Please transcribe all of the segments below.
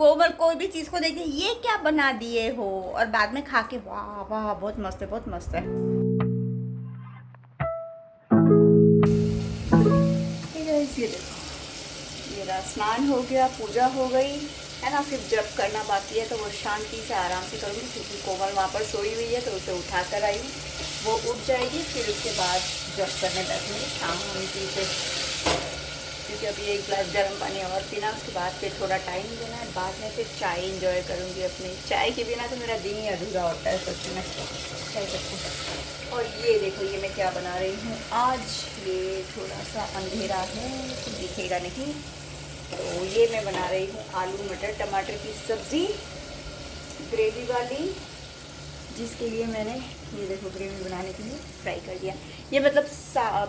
कोमल कोई भी चीज़ को देखे ये क्या बना दिए हो, और बाद में खा के वाह वाह बहुत मस्त है, बहुत मस्त है। ये देखो, मेरा स्नान हो गया, पूजा हो गई है ना। सिर्फ जब करना बाकी है तो वो शांति से आराम से करूँगी, क्योंकि कोमल वहाँ पर सोई हुई है तो उसे उठा कर आई, वो उठ जाएगी, फिर उसके बाद जब करने बैठूँगी शाम होने से, क्योंकि अभी एक गिलास गर्म पानी और पीना, उसके बाद फिर थोड़ा टाइम देना है, बाद में फिर चाय इंजॉय करूँगी अपनी। चाय के बिना तो मेरा दिन ही अधूरा होता है सच में, कह सकते हैं। और ये देखो, ये मैं क्या बना रही हूँ आज। ये थोड़ा सा अंधेरा है तो दिखेगा नहीं, तो ये मैं बना रही हूँ आलू मटर टमाटर की सब्ज़ी, ग्रेवी वाली, जिसके लिए मैंने ये देखो ग्रेवी बनाने के लिए फ्राई कर दिया। ये मतलब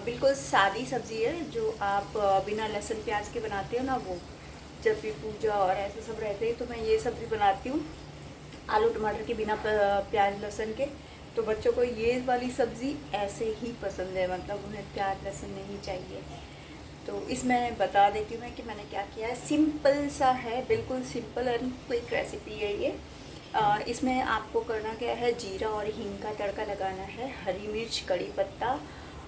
बिल्कुल सादी सब्ज़ी है, जो आप बिना लहसुन प्याज के बनाते हो ना, वो जब भी पूजा और ऐसे सब रहते हैं तो मैं ये सब्ज़ी बनाती हूँ आलू टमाटर के बिना प्याज लहसुन के। तो बच्चों को ये वाली सब्ज़ी ऐसे ही पसंद है, मतलब उन्हें प्याज लहसुन नहीं चाहिए। तो इसमें बता देती हूँ मैं कि मैंने क्या किया है। सिंपल सा है, बिल्कुल सिंपल एंड क्विक रेसिपी है ये। इसमें आपको करना क्या है, जीरा और हींग का तड़का लगाना है, हरी मिर्च कड़ी पत्ता,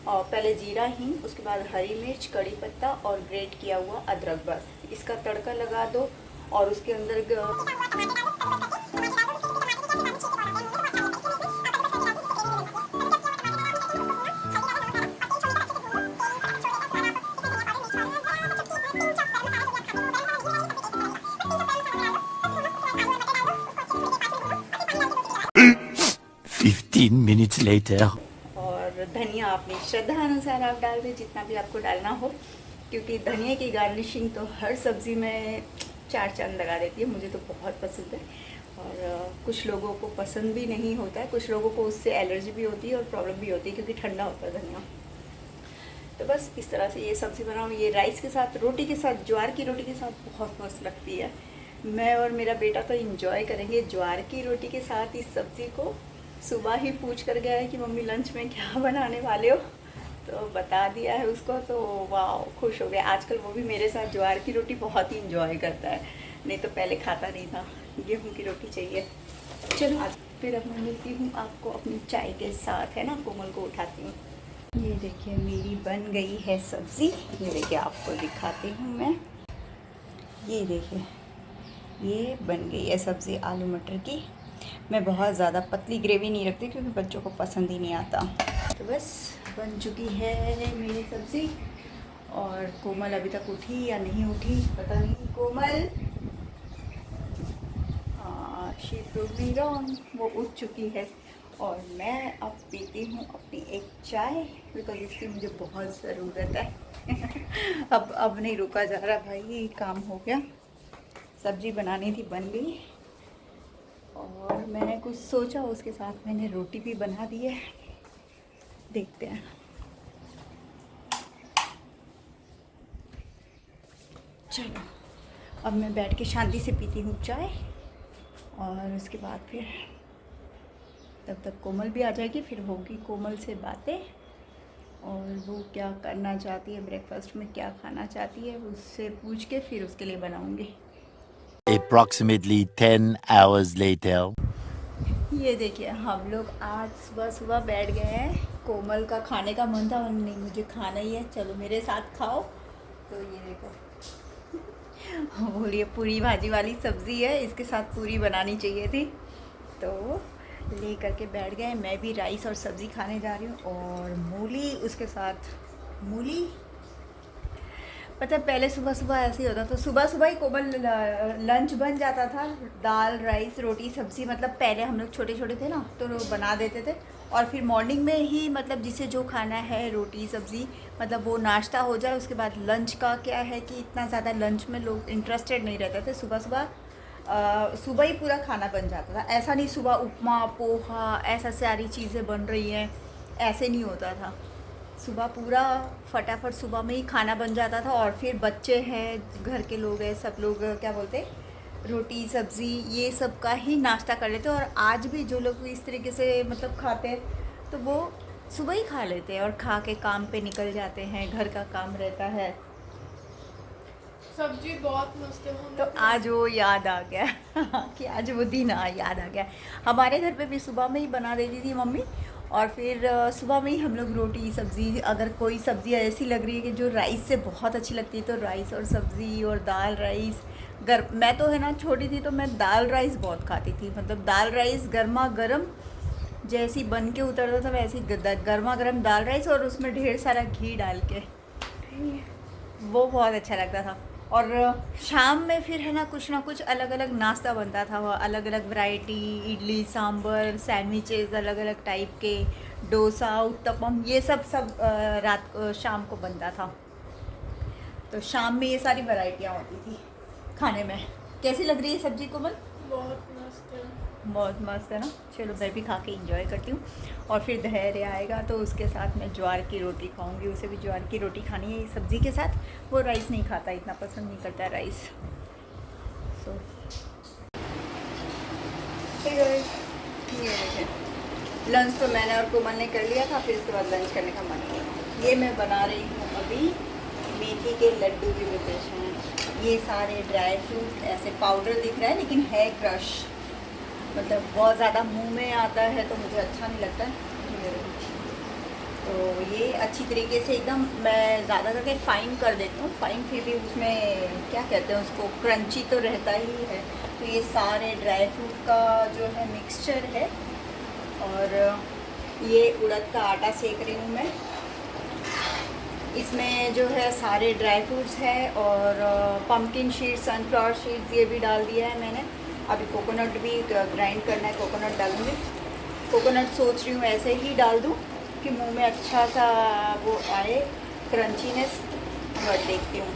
और पहले जीरा हींग, उसके बाद हरी मिर्च कड़ी पत्ता और ग्रेट किया हुआ अदरक, बस इसका तड़का लगा दो। और उसके अंदर 15 minutes later. और धनिया अपनी श्रद्धा अनुसार आप डाल दें, जितना भी आपको डालना हो, क्योंकि धनिया की गार्निशिंग तो हर सब्ज़ी में चार चांद लगा देती है। मुझे तो बहुत पसंद है, और कुछ लोगों को पसंद भी नहीं होता है, कुछ लोगों को उससे एलर्जी भी होती है और प्रॉब्लम भी होती है, क्योंकि ठंडा होता है धनिया। तो बस इस तरह से ये सब्ज़ी बनाओ। ये राइस के साथ, रोटी के साथ, ज्वार की रोटी के साथ बहुत मस्त लगती है। मैं और मेरा बेटा तो इंजॉय करेंगे ज्वार की रोटी के साथ इस सब्ज़ी को। सुबह ही पूछ कर गया है कि मम्मी लंच में क्या बनाने वाले हो, तो बता दिया है उसको, तो वाह खुश हो गया। आजकल वो भी मेरे साथ ज्वार की रोटी बहुत ही इंजॉय करता है, नहीं तो पहले खाता नहीं था, गेहूँ की रोटी चाहिए। चलो आज फिर अब मैं मिलती हूँ आपको अपनी चाय के साथ, है ना। कोमल को उठाती हूँ। ये देखिए मेरी बन गई है सब्ज़ी, ये देखिए आपको दिखाती हूँ मैं। ये देखिए ये बन गई है सब्ज़ी आलू मटर की। मैं बहुत ज़्यादा पतली ग्रेवी नहीं रखती, क्योंकि बच्चों को पसंद ही नहीं आता। तो बस बन चुकी है मेरी सब्ज़ी। और कोमल अभी तक उठी या नहीं उठी पता नहीं। कोमल, शी प्रूव्ड मी रॉन्ग, वो उठ चुकी है। और मैं अब पीती हूँ अपनी एक चाय, बिकॉज इसकी मुझे बहुत ज़रूरत है। अब नहीं रुका जा रहा भाई, काम हो गया, सब्ज़ी बनानी थी बन गई, और मैंने कुछ सोचा उसके साथ मैंने रोटी भी बना दी है, देखते हैं। चलो अब मैं बैठ के शांति से पीती हूँ चाय, और उसके बाद फिर तब तक कोमल भी आ जाएगी, फिर होगी कोमल से बातें, और वो क्या करना चाहती है, ब्रेकफास्ट में क्या खाना चाहती है, उससे पूछ के फिर उसके लिए बनाऊँगी। Approximately 10 hours later. ये देखिए हम लोग आज सुबह सुबह बैठ गए हैं। कोमल का खाने का मन था, और नहीं मुझे खाना ही है, चलो मेरे साथ खाओ। तो ये देखो बोलिए पूरी भाजी वाली सब्ज़ी है, इसके साथ पूरी बनानी चाहिए थी, तो ले करके बैठ गए। मैं भी राइस और सब्ज़ी खाने जा रही हूँ, और मूली उसके साथ। मूली पता है पहले सुबह सुबह ऐसे ही होता था, सुबह सुबह ही कोमल लंच बन जाता था, दाल राइस रोटी सब्ज़ी। मतलब पहले हम लोग छोटे छोटे थे ना, तो बना देते थे, और फिर मॉर्निंग में ही मतलब जिसे जो खाना है रोटी सब्ज़ी, मतलब वो नाश्ता हो जाए। उसके बाद लंच का क्या है कि इतना ज़्यादा लंच में लोग इंटरेस्टेड नहीं रहते थे। सुबह सुबह सुबह ही पूरा खाना बन जाता था, ऐसा नहीं सुबह उपमा पोहा ऐसा सारी चीज़ें बन रही हैं, ऐसे नहीं होता था। सुबह पूरा फटाफट सुबह में ही खाना बन जाता था, और फिर बच्चे हैं घर के लोग हैं सब लोग क्या बोलते, रोटी सब्ज़ी ये सब का ही नाश्ता कर लेते हैं। और आज भी जो लोग इस तरीके से मतलब खाते हैं, तो वो सुबह ही खा लेते हैं और खा के काम पे निकल जाते हैं, घर का काम रहता है। सब्जी बहुत मस्त है मम्मी। तो आज वो याद आ गया कि आज वो दिन याद आ गया। हमारे घर पे भी सुबह में ही बना देती थी मम्मी, और फिर सुबह में ही हम लोग रोटी सब्ज़ी, अगर कोई सब्ज़ी ऐसी लग रही है कि जो राइस से बहुत अच्छी लगती है तो राइस और सब्ज़ी और दाल राइस। मैं तो है ना छोटी थी तो मैं दाल राइस बहुत खाती थी, मतलब दाल राइस गर्मा गर्म जैसी बन के उतरता था वैसी गर्मा गर्म दाल राइस, और उसमें ढेर सारा घी डाल के, वो बहुत अच्छा लगता था। और शाम में फिर है ना कुछ अलग अलग नाश्ता बनता था, अलग अलग वैरायटी, इडली सांभर सैंडविचेस अलग अलग टाइप के, डोसा उत्तपम, ये सब शाम को बनता था। तो शाम में ये सारी वैरायटियाँ होती थी खाने में। कैसी लग रही है सब्जी कोमल? बहुत मस्त है। बहुत मस्त है ना। चलो मैं भी खा के इंजॉय करती हूँ, और फिर धैर्य आएगा तो उसके साथ मैं ज्वार की रोटी खाऊंगी। उसे भी ज्वार की रोटी खानी है सब्ज़ी के साथ, वो राइस नहीं खाता, इतना पसंद नहीं करता राइस। सो ये देखें, लंच तो मैंने और कोमल ने कर लिया था, फिर इसके बाद लंच करने का मन किया। ये मैं बना रही हूँ अभी मेथी के लड्डू की प्रिपरेशन है। ये सारे ड्राई फ्रूट ऐसे पाउडर दिख रहा है लेकिन है क्रश, मतलब बहुत ज़्यादा मुंह में आता है तो मुझे अच्छा नहीं लगता है। तो ये अच्छी तरीके से एकदम मैं ज़्यादा करके फ़ाइन कर देती हूँ, फ़ाइन फिर भी उसमें क्या कहते हैं उसको, क्रंची तो रहता ही है। तो ये सारे ड्राई फ्रूट का जो है मिक्सचर है, और ये उड़द का आटा सेक रही हूँ मैं। इसमें जो है सारे ड्राई फ्रूट्स है, और पम्पकिन सीड्स, सनफ्लावर सीड्स ये भी डाल दिया है मैंने। अभी कोकोनट भी ग्राइंड करना है, कोकोनट डालूँगी। कोकोनट सोच रही हूँ ऐसे ही डाल दूँ कि मुंह में अच्छा सा वो आए, क्रंचीनेस। बट देखती हूँ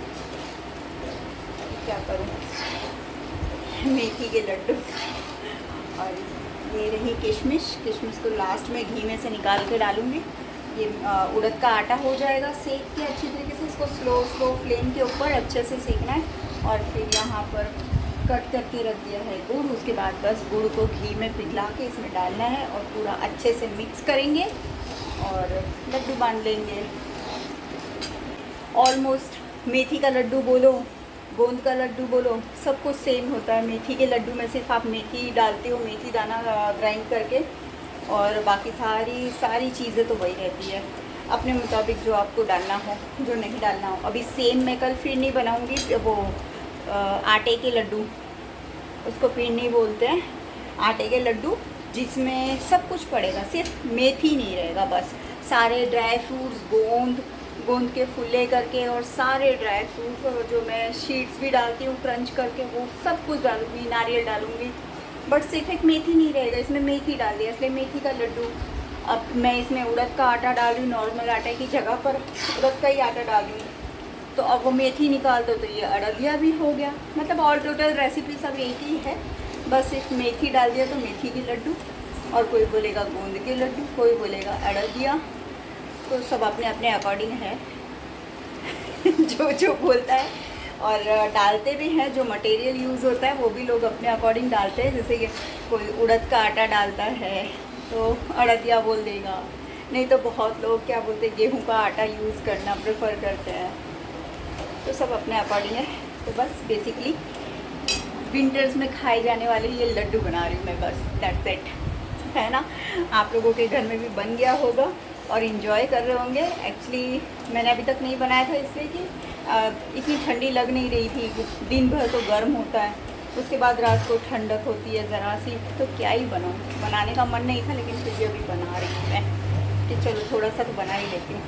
क्या करूँ। मेथी के लड्डू, और ये रही किशमिश। किशमिश को लास्ट में घी में से निकाल के डालूँगी। ये उड़द का आटा हो जाएगा सेक के अच्छी तरीके से, इसको स्लो फ्लेम के ऊपर अच्छे से सेकना है। और फिर यहाँ पर कट करके रख दिया है गुड़। उसके बाद बस गुड़ को घी में पिघला के इसमें डालना है, और पूरा अच्छे से मिक्स करेंगे और लड्डू बांध लेंगे। ऑलमोस्ट मेथी का लड्डू बोलो, गोंद का लड्डू बोलो, सब कुछ सेम होता है। मेथी के लड्डू में सिर्फ आप मेथी डालते हो, मेथी दाना ग्राइंड करके, और बाकी सारी चीज़ें तो वही रहती है, अपने मुताबिक जो आपको डालना हो, जो नहीं डालना हो। अभी सेम मैं कल फिर नहीं बनाऊँगी, वो आटे के लड्डू, उसको पिन्नी बोलते हैं, आटे के लड्डू, जिसमें सब कुछ पड़ेगा, सिर्फ मेथी नहीं रहेगा। बस सारे ड्राई फ्रूट्स, गोंद के फुल्ले करके, और सारे ड्राई फ्रूट्स, और जो मैं शीट्स भी डालती हूँ क्रंच करके, वो सब कुछ डालूँगी, नारियल डालूँगी। बट सिर्फ एक मेथी नहीं रहेगा, इसमें मेथी डाल दिया इसलिए मेथी का लड्डू। अब मैं इसमें उड़द का आटा डाल रही हूँ, नॉर्मल आटे की जगह पर उड़द का ही आटा डाल रही हूँ। तो अब वो मेथी निकाल दो तो ये अड़दिया भी हो गया। मतलब ऑल टोटल रेसिपी सब एक ही है, बस सिर्फ मेथी डाल दिया तो मेथी के लड्डू, और कोई बोलेगा गोंद के लड्डू, कोई बोलेगा अड़दिया, तो सब अपने अपने अकॉर्डिंग है जो बोलता है। और डालते भी हैं, जो मटेरियल यूज़ होता है वो भी लोग अपने अकॉर्डिंग डालते हैं। जैसे कि कोई उड़द का आटा डालता है तो अड़दिया बोल देगा, नहीं तो बहुत लोग क्या बोलते हैं, गेहूं का आटा यूज़ करना प्रेफर करते हैं। तो सब अपने अकॉर्डिंग है। तो बस बेसिकली विंटर्स में खाए जाने वाले ये लड्डू बना रही हूँ मैं, बस दैट्स इट, है ना। आप लोगों के घर में भी बन गया होगा और इन्जॉय कर रहे होंगे। एक्चुअली मैंने अभी तक नहीं बनाया था इसलिए कि इतनी ठंडी लग नहीं रही थी, दिन भर तो गर्म होता है, उसके बाद रात को ठंडक होती है ज़रा सी, तो क्या ही बनाऊँ, बनाने का मन नहीं था, लेकिन फिर भी अभी बना रही हूँ मैं कि चलो थोड़ा सा तो बना ही लेती हूँ।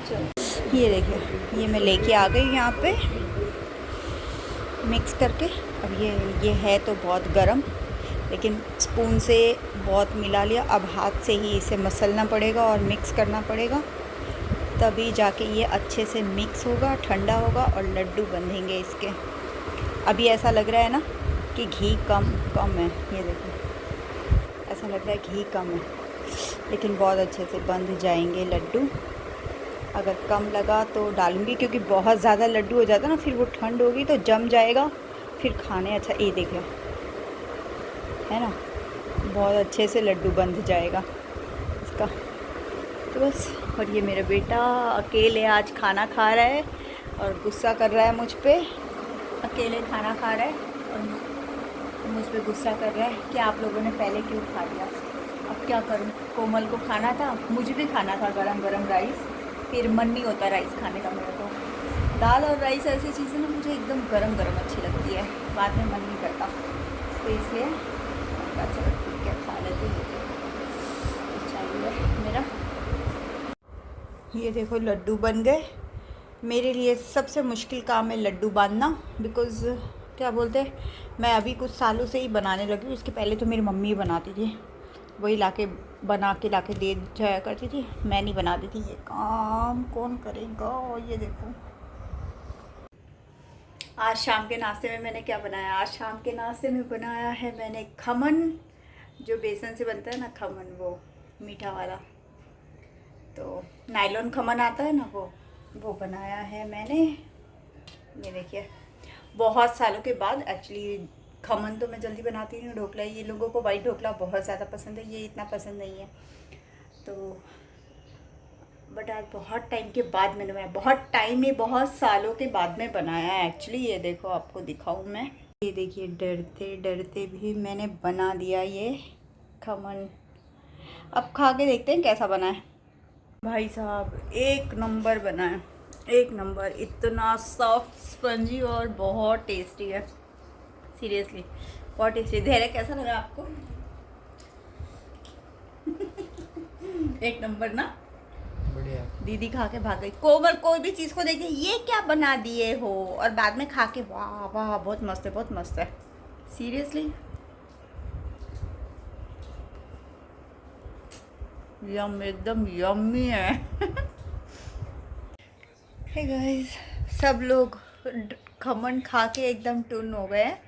चलो ये देखिए, ये मैं लेके आ गई यहाँ पे मिक्स करके। अब ये है तो बहुत गर्म, लेकिन स्पून से बहुत मिला लिया। अब हाथ से ही इसे मसलना पड़ेगा और मिक्स करना पड़ेगा, तभी जाके ये अच्छे से मिक्स होगा, ठंडा होगा और लड्डू बंधेंगे इसके। अभी ऐसा लग रहा है ना कि घी कम है, ये देखो ऐसा लग रहा है घी कम है, लेकिन बहुत अच्छे से बंध जाएंगे लड्डू। अगर कम लगा तो डालूँगी, क्योंकि बहुत ज़्यादा लड्डू हो जाता ना, फिर वो ठंड होगी तो जम जाएगा, फिर खाने अच्छा। ये देखिए है ना, बहुत अच्छे से लड्डू बंध जाएगा इसका। तो बस, और ये मेरा बेटा अकेले आज खाना खा रहा है, और गुस्सा कर रहा है मुझ पे, अकेले खाना खा रहा है और मुझ पे गुस्सा कर रहा है कि आप लोगों ने पहले क्यों खा लिया। अब क्या करूं, कोमल को खाना था, मुझे भी खाना था गरम गरम राइस, फिर मन नहीं होता राइस खाने का मेरे को। दाल और राइस ऐसी चीज़ें ना मुझे एकदम गरम गरम अच्छी लगती है, बाद में मन नहीं करता, तो इसलिए चलो ठीक है खा लेते चाहिए मेरा। ये देखो लड्डू बन गए। मेरे लिए सबसे मुश्किल काम है लड्डू बांधना, बिकॉज़ क्या बोलते हैं, मैं अभी कुछ सालों से ही बनाने लगी हूँ। इसके पहले तो मेरी मम्मी ही बनाती थी, वही बना के ला के दे जाया करती थी, मैं नहीं बनाती थी। ये काम कौन करेगा। ये देखो आज शाम के नाश्ते में मैंने क्या बनाया। आज शाम के नाश्ते में बनाया है मैंने खमन, जो बेसन से बनता है ना खमन, वो मीठा वाला, तो नायलॉन खमन आता है ना, वो बनाया है मैंने। ये देखिए बहुत सालों के बाद। एक्चुअली खमन तो मैं जल्दी बनाती हूँ, ढोकला ये लोगों को वाइट ढोकला बहुत ज़्यादा पसंद है, ये इतना पसंद नहीं है, तो बट आज बहुत टाइम के बाद मैंने बनाया, बहुत टाइम में बहुत सालों के बाद में बनाया है एक्चुअली। ये देखो आपको दिखाऊँ मैं, ये देखिए डरते डरते भी मैंने बना दिया ये खमन। अब खा के देखते हैं कैसा बना है। भाई साहब एक नंबर बना है, एक नंबर, इतना सॉफ्ट स्पंजी और बहुत टेस्टी है, सीरियसली बहुत टेस्टी। धैर्य कैसा लगा आपको? एक नंबर ना, बढ़िया। दीदी खा के भाग गई। कोमल कोई भी चीज़ को देखे ये क्या बना दिए हो, और बाद में खा के वाह वाह बहुत मस्त है, बहुत मस्त है, सीरियसली यम, एकदम यम्मी है। हे गाइस, सब लोग खमन खा के एकदम टुन हो गए हैं।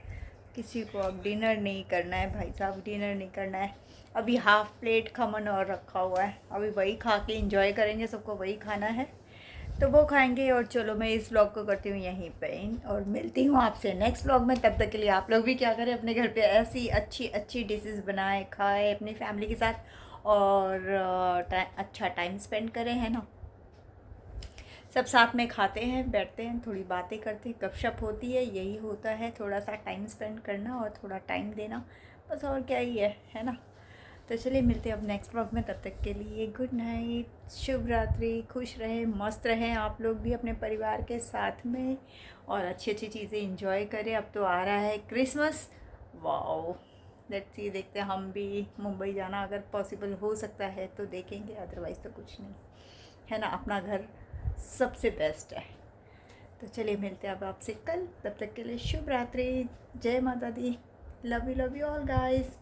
किसी को अब डिनर नहीं करना है भाई साहब, डिनर नहीं करना है। अभी हाफ प्लेट खमन और रखा हुआ है, अभी वही खा के इंजॉय करेंगे, सबको वही खाना है तो वो खाएंगे। और चलो मैं इस व्लॉग को करती हूँ यहीं पे और मिलती हूँ आपसे नेक्स्ट व्लॉग में। तब तक के लिए आप लोग भी क्या करें, अपने घर पे ऐसी अच्छी अच्छी डिशेस बनाएं, खाएं अपनी फैमिली के साथ, और अच्छा टाइम स्पेंड करें, है ना। सब साथ में खाते हैं, बैठते हैं, थोड़ी बातें करते हैं, गपशप होती है, यही होता है, थोड़ा सा टाइम स्पेंड करना और थोड़ा टाइम देना, बस और क्या ही है ना। तो चलिए मिलते हैं अब नेक्स्ट व्लॉग में, तब तक के लिए गुड नाइट, शुभ रात्रि, खुश रहें, मस्त रहें आप लोग भी अपने परिवार के साथ में, और अच्छी अच्छी चीज़ें इंजॉय करें। अब तो आ रहा है क्रिसमस, वाओ, लेट्स सी, देखते हैं हम भी मुंबई जाना अगर पॉसिबल हो सकता है तो देखेंगे, अदरवाइज़ तो कुछ नहीं, है ना। अपना घर सबसे बेस्ट है। तो चलिए मिलते हैं अब आपसे कल, तब तक के लिए शुभ रात्रि, जय माता दी, लव यू ऑल गाइस।